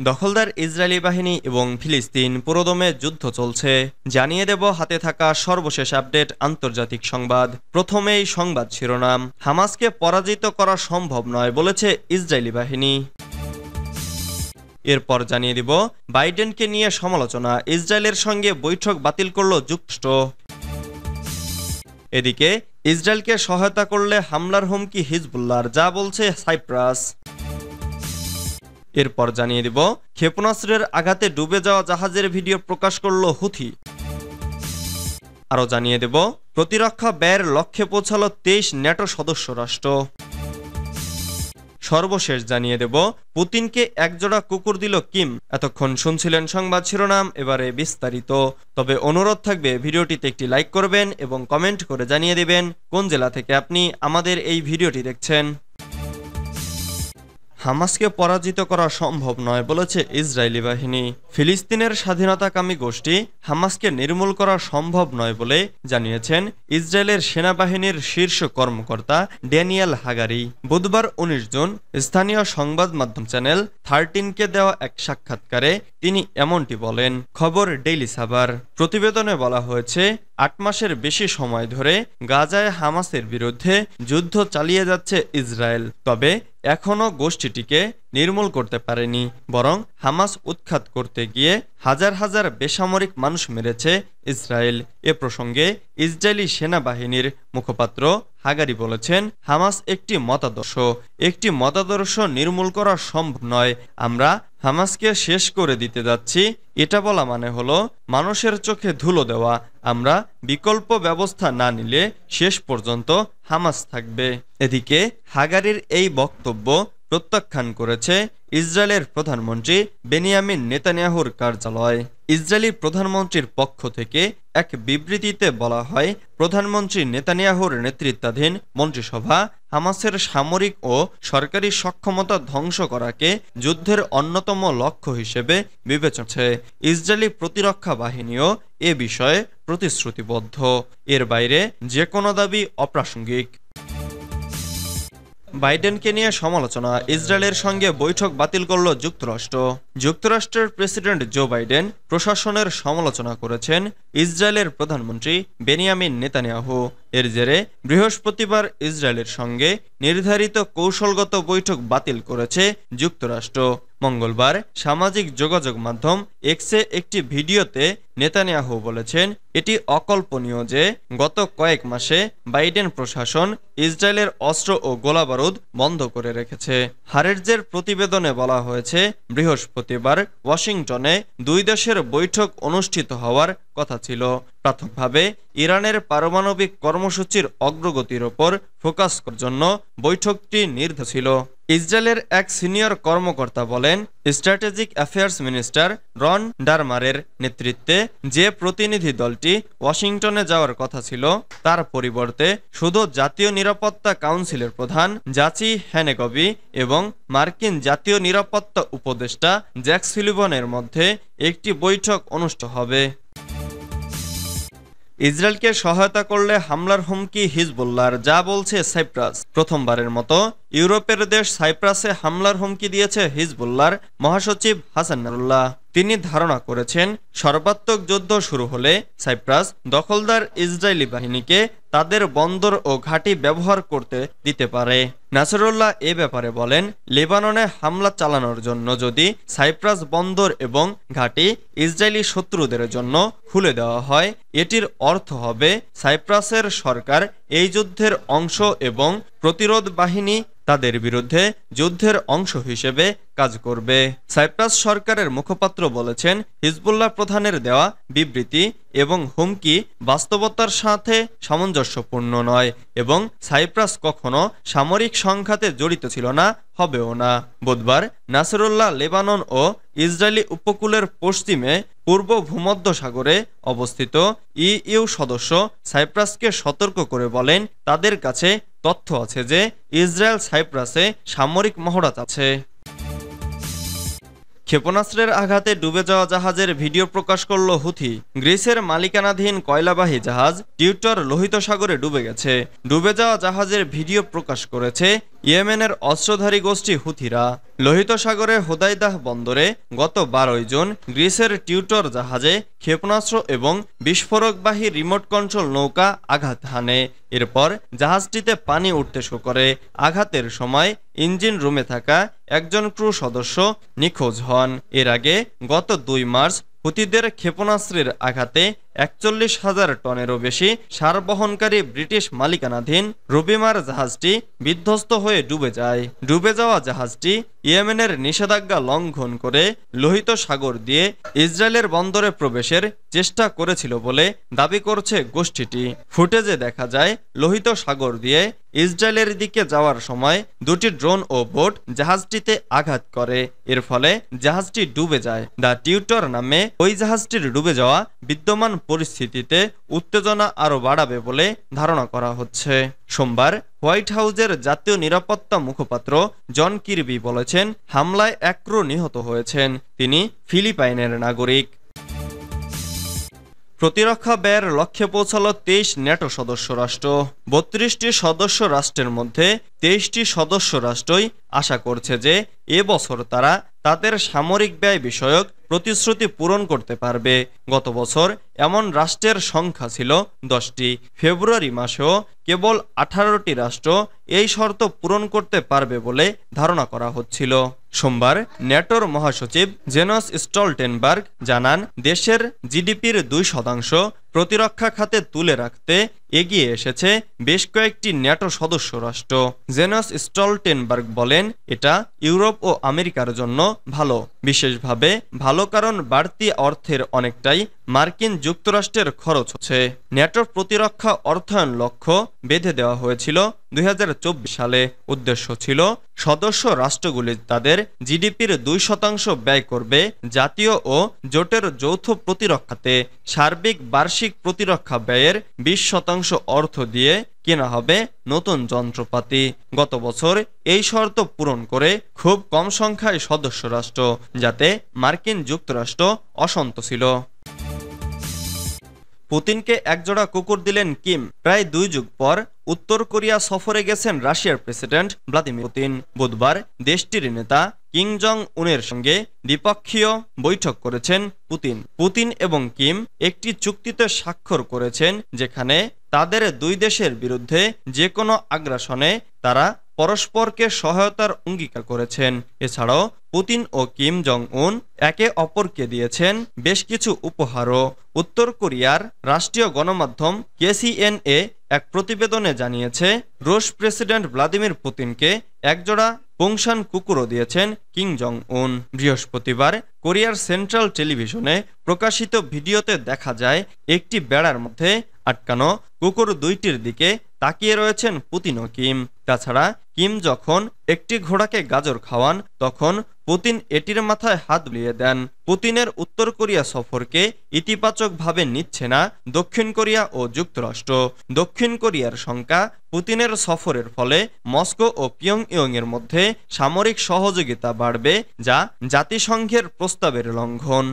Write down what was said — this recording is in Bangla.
দখলদার ইসরায়েলি বাহিনী এবং ফিলিস্তিন পুরোদমে যুদ্ধ চলছে। জানিয়ে দেব হাতে থাকা সর্বশেষ আপডেট আন্তর্জাতিক সংবাদ। প্রথমেই সংবাদ শিরোনাম। হামাসকে পরাজিত করা সম্ভব নয় বলেছে ইসরায়েলি বাহিনী। এরপর জানিয়ে দিব বাইডেনকে নিয়ে সমালোচনা, ইসরায়েলের সঙ্গে বৈঠক বাতিল করল যুক্তরাষ্ট্র। এদিকে ইসরায়েলকে সহায়তা করলে হামলার হুমকি হিজবুল্লাহর, যা বলছে সাইপ্রাস। এরপর জানিয়ে দিব ক্ষেপণাস্ত্রের আঘাতে ডুবে যাওয়া জাহাজের ভিডিও প্রকাশ করল হুথি। আরও জানিয়ে দেব প্রতিরক্ষা ব্যয়ের লক্ষ্যে পৌঁছালো 23 ন্যাটো সদস্য রাষ্ট্র। সর্বশেষ জানিয়ে দেব পুতিনকে একজোড়া কুকুর দিল কিম। এতক্ষণ শুনছিলেন সংবাদ শিরোনাম, এবারে বিস্তারিত। তবে অনুরোধ থাকবে ভিডিওটিতে একটি লাইক করবেন এবং কমেন্ট করে জানিয়ে দিবেন কোন জেলা থেকে আপনি আমাদের এই ভিডিওটি দেখছেন। হামাসকে পরাজিত করা সম্ভব নয় বলেছে ইসরায়েলি বাহিনী। ফিলিস্তিনের স্বাধীনতাকামী গোষ্ঠী হামাসকে নির্মূল করা সম্ভব নয় বলে জানিয়েছেন ইসরায়েলের সেনাবাহিনীর শীর্ষ কর্মকর্তা ড্যানিয়েল হাগারি। বুধবার 19 জুন স্থানীয় সংবাদ মাধ্যম চ্যানেল 13কে দেওয়া এক সাক্ষাৎকারে তিনি এমনটি বলেন। খবর ডেইলি সাভার। প্রতিবেদনে বলা হয়েছে 8 মাসের বেশি সময় ধরে গাজায় হামাসের বিরুদ্ধে যুদ্ধ চালিয়ে যাচ্ছে ইসরায়েল, তবে এখনও গোষ্ঠীটিকে নির্মূল করতে পারেনি, বরং হামাস উৎখাত করতে গিয়ে হাজার হাজার বেসামরিক মানুষ মেরেছে ইসরায়েল। এ প্রসঙ্গে ইসরায়েলি সেনাবাহিনীর মুখপাত্র হাগারি বলেছেন, হামাস একটি মতাদর্শ নির্মূল করা সম্ভব নয়। আমরা হামাসকে শেষ করে দিতে যাচ্ছি, এটা বলা মানে হলো মানুষের চোখে ধুলো দেওয়া। আমরা বিকল্প ব্যবস্থা না নিলে শেষ পর্যন্ত হামাস থাকবে। এদিকে হাগারির এই বক্তব্য প্রত্যাখ্যান করেছে ইসরায়েলের প্রধানমন্ত্রী বেনিয়ামিন নেতানিয়াহুর কার্যালয়। ইসরায়েলি প্রধানমন্ত্রীর পক্ষ থেকে এক বিবৃতিতে বলা হয়, প্রধানমন্ত্রী নেতানিয়াহুর নেতৃত্বাধীন মন্ত্রিসভা হামাসের সামরিক ও সরকারি সক্ষমতা ধ্বংস করাকে যুদ্ধের অন্যতম লক্ষ্য হিসেবে বিবেচনা করছে। ইসরায়েলি প্রতিরক্ষা বাহিনীও এ বিষয়ে প্রতিশ্রুতিবদ্ধ। এর বাইরে যে কোনো দাবি অপ্রাসঙ্গিক। বাইডেনকে নিয়ে সমালোচনা, ইসরায়েলের সঙ্গে বৈঠক বাতিল করল যুক্তরাষ্ট্র। যুক্তরাষ্ট্রের প্রেসিডেন্ট জো বাইডেন প্রশাসনের সমালোচনা করেছেন ইসরায়েলের প্রধানমন্ত্রী বেনিয়ামিন নেতানিয়াহু। এর জেরে বৃহস্পতিবার ইসরায়েলের সঙ্গে নির্ধারিত কৌশলগত বৈঠক বাতিল করেছে যুক্তরাষ্ট্র। মঙ্গলবার সামাজিক যোগাযোগ মাধ্যম এক্সে একটি ভিডিওতে নেতানিয়াহু বলেছেন, এটি অকল্পনীয় যে গত কয়েক মাসে বাইডেন প্রশাসন ইসরায়েলের অস্ত্র ও গোলাবারুদ বন্ধ করে রেখেছে। হারেটজের প্রতিবেদনে বলা হয়েছে, বৃহস্পতিবার ওয়াশিংটনে দুই দেশের বৈঠক অনুষ্ঠিত হওয়ার কথা ছিল। প্রাথমিকভাবে ইরানের পারমাণবিক কর্মসূচির অগ্রগতির ওপর ফোকাস করার জন্য বৈঠকটি নির্ধারিত ছিল। ইসরায়েলের এক সিনিয়র কর্মকর্তা বলেন, স্ট্র্যাটেজিক অ্যাফেয়ার্স মিনিস্টার রন ডারমারের নেতৃত্বে যে প্রতিনিধি দলটি ওয়াশিংটনে যাওয়ার কথা ছিল তার পরিবর্তে শুধু জাতীয় নিরাপত্তা কাউন্সিলের প্রধান জাচি হ্যানেগবি এবং মার্কিন জাতীয় নিরাপত্তা উপদেষ্টা জ্যাক সুলিভানের মধ্যে একটি বৈঠক অনুষ্ঠিত হবে। ইসরায়েলকে সহায়তা করলে হামলার হুমকি হিজবুল্লাহর, যা বলছে সাইপ্রাস। প্রথমবারের মতো ইউরোপের দেশ সাইপ্রাসে হামলার হুমকি দিয়েছে হিজবুল্লাহর মহাসচিব হাসান নাসরুল্লাহ। তিনি ধারণা করেছেন, সর্বাত্মক যুদ্ধ শুরু হলে সাইপ্রাস দখলদার ইসরায়েলি বাহিনীকে তাদের বন্দর ও ঘাঁটি ব্যবহার করতে দিতে পারে। নাসরুল্লাহ এ ব্যাপারে বলেন, লেবাননে হামলা চালানোর জন্য যদি সাইপ্রাস বন্দর এবং ঘাঁটি ইসরায়েলি শত্রুদের জন্য খুলে দেওয়া হয়, এটির অর্থ হবে সাইপ্রাসের সরকার এই যুদ্ধের অংশ এবং প্রতিরোধ বাহিনী তাদের বিরুদ্ধে যুদ্ধের অংশ হিসেবে কাজ করবে। সাইপ্রাস সরকারের মুখপাত্র বলেছেন, হিজবুল্লাহ প্রধানের দেওয়া বিবৃতি এবং হুমকি বাস্তবতার সাথে সামঞ্জস্যপূর্ণ নয় এবং সাইপ্রাস কখনো সামরিক সংঘাতে জড়িত ছিল না, হবেও না। বুধবার নাসরুল্লাহ লেবানন ও ইসরায়েলি উপকূলের পশ্চিমে পূর্ব ভূমধ্যসাগরে অবস্থিত ইইউ সদস্য সাইপ্রাসকে সতর্ক করে বলেন, তাদের কাছে তথ্য আছে যে ইসরায়েল সাইপ্রাসে সামরিক মহড়া চালাচ্ছে। ক্ষেপণাস্ত্রের আঘাতে ডুবে যাওয়া জাহাজের ভিডিও প্রকাশ করল হুথি। গ্রিসের মালিকানাধীন কয়লাবাহী জাহাজ টিউটর লোহিত সাগরে ডুবে গেছে। ডুবে যাওয়া জাহাজের ভিডিও প্রকাশ করেছে ইয়েমেনের অস্ত্রধারী গোষ্ঠী হুথিরা লোহিত সাগরে হোদাইদাহ বন্দরে গত 12 জুন গ্রিসের টিউটর জাহাজে ক্ষেপণাস্ত্র এবং বিস্ফোরকবাহী রিমোট কন্ট্রোল নৌকা আঘাত হানে। এরপর জাহাজটিতে পানি উঠতে শুরু করে। আঘাতের সময় ইঞ্জিন রুমে থাকা একজন ক্রু সদস্য নিখোঁজ হন। এর আগে গত 2 মার্চ হুতিদের ক্ষেপণাস্ত্রের আঘাতে ৪১,০০০ টনেরও বেশি সার বহনকারী ব্রিটিশ মালিকানাধীন রুবিমার জাহাজটি বিধ্বস্ত হয়ে ডুবে যায়। ডুবে যাওয়া জাহাজটি ইয়েমেনের নিষেধাজ্ঞা লঙ্ঘন করে লোহিত সাগর দিয়ে ইসরায়েলের বন্দরে প্রবেশের চেষ্টা করেছিল বলে দাবি করছে গোষ্ঠীটি। ফুটেজে দেখা যায় লোহিত সাগর দিয়ে ইসরায়েলের দিকে যাওয়ার সময় 2টি ড্রোন ও বোট জাহাজটিতে আঘাত করে। এর ফলে জাহাজটি ডুবে যায়। দ্য টিউটর নামে ওই জাহাজটির ডুবে যাওয়া বিদ্যমান পরিস্থিতিতে উত্তেজনা আরও বাড়াবে বলে ধারণা করা হচ্ছে। সোমবার হোয়াইট হাউজের জাতীয় নিরাপত্তা মুখপাত্র জন কির্বি বলেছেন, হামলায় 1 ক্রু নিহত হয়েছেন। তিনি ফিলিপাইনের নাগরিক। প্রতিরক্ষা ব্যয়ের লক্ষ্যে পৌঁছালো 23 ন্যাটো সদস্য রাষ্ট্র। 32টি সদস্য রাষ্ট্রের মধ্যে 23টি সদস্য রাষ্ট্রই আশা করছে যে এবছর তারা তাদের সামরিক ব্যয় বিষয়ক প্রতিশ্রুতি পূরণ করতে পারবে। গত বছর এমন রাষ্ট্রের সংখ্যা ছিল 10টি। ফেব্রুয়ারি মাসেও কেবল 18টি রাষ্ট্র এই শর্ত পূরণ করতে পারবে বলে ধারণা করা হচ্ছিল। সোমবার ন্যাটোর মহাসচিব জেনস স্টলটেনবার্গ জানান, দেশের জিডিপির 2% প্রতিরক্ষা খাতে তুলে রাখতে এগিয়ে এসেছে বেশ কয়েকটি ন্যাটো সদস্য রাষ্ট্র। জেনস স্টলটেনবার্গ বলেন, এটা ইউরোপ ও আমেরিকার জন্য ভালো, বিশেষভাবে ভালো কারণ বাড়তি অর্থের অনেকটাই মার্কিন যুক্তরাষ্ট্রের খরচ হচ্ছে। ন্যাটোর প্রতিরক্ষা অর্থায়ন লক্ষ্য বেঁধে দেওয়া হয়েছিল 2024 সালে। উদ্দেশ্য ছিল সদস্য রাষ্ট্রগুলি তাদের জিডিপির 2% ব্যয় করবে জাতীয় ও জোটের যৌথ প্রতিরক্ষাতে। সার্বিক বার্ষিক প্রতিরক্ষা ব্যয়ের 20% অর্থ দিয়ে কেনা হবে নতুন যন্ত্রপাতি। গত বছর এই শর্ত পূরণ করে খুব কম সংখ্যায় সদস্য রাষ্ট্র, যাতে মার্কিন যুক্তরাষ্ট্র অসন্ত ছিল। পুতিনকে একজোড়া কুকুর দিলেন কিম। প্রায় 2 যুগ পর উত্তর কোরিয়া সফরে গেছেন রাশিয়ার প্রেসিডেন্ট ভ্লাদিমির পুতিন। বুধবার দেশটির নেতা কিম জং উনের সঙ্গে দ্বিপক্ষীয় বৈঠক করেছেন পুতিন। পুতিন এবং কিম একটি চুক্তিতে স্বাক্ষর করেছেন, যেখানে তাদের 2 দেশের বিরুদ্ধে যে কোনো আগ্রাসনে তারা পরস্পরকে সহায়তার অঙ্গীকার করেছেন। এছাড়াও পুতিন ও কিম জং উন একে অপরকে দিয়েছেন বেশ কিছু উপহারও। উত্তর কোরিয়ার রাষ্ট্রীয় গণমাধ্যম KCNA এক প্রতিবেদনে জানিয়েছে, রুশ প্রেসিডেন্ট ভ্লাদিমির পুতিনকে একজোড়া পোংশান কুকুরও দিয়েছেন কিম জং উন। বৃহস্পতিবার কোরিয়ার সেন্ট্রাল টেলিভিশনে প্রকাশিত ভিডিওতে দেখা যায়, একটি বেড়ার মধ্যে আটকানো কুকুর 2টির দিকে তাকিয়ে রয়েছেন পুতিন ও কিম। তাছাড়া কিম যখন একটি ঘোড়াকে গাজর খাওয়ান, তখন পুতিন এটির মাথায় হাত বুলিয়ে দেন। পুতিনের উত্তর কোরিয়া সফরকে ইতিবাচকভাবে নিচ্ছে না দক্ষিণ কোরিয়া ও যুক্তরাষ্ট্র। দক্ষিণ কোরিয়ার শঙ্কা, পুতিনের সফরের ফলে মস্কো ও পিয়ংইয়ং এর মধ্যে সামরিক সহযোগিতা বাড়বে, যা জাতিসংঘের প্রস্তাবের লঙ্ঘন।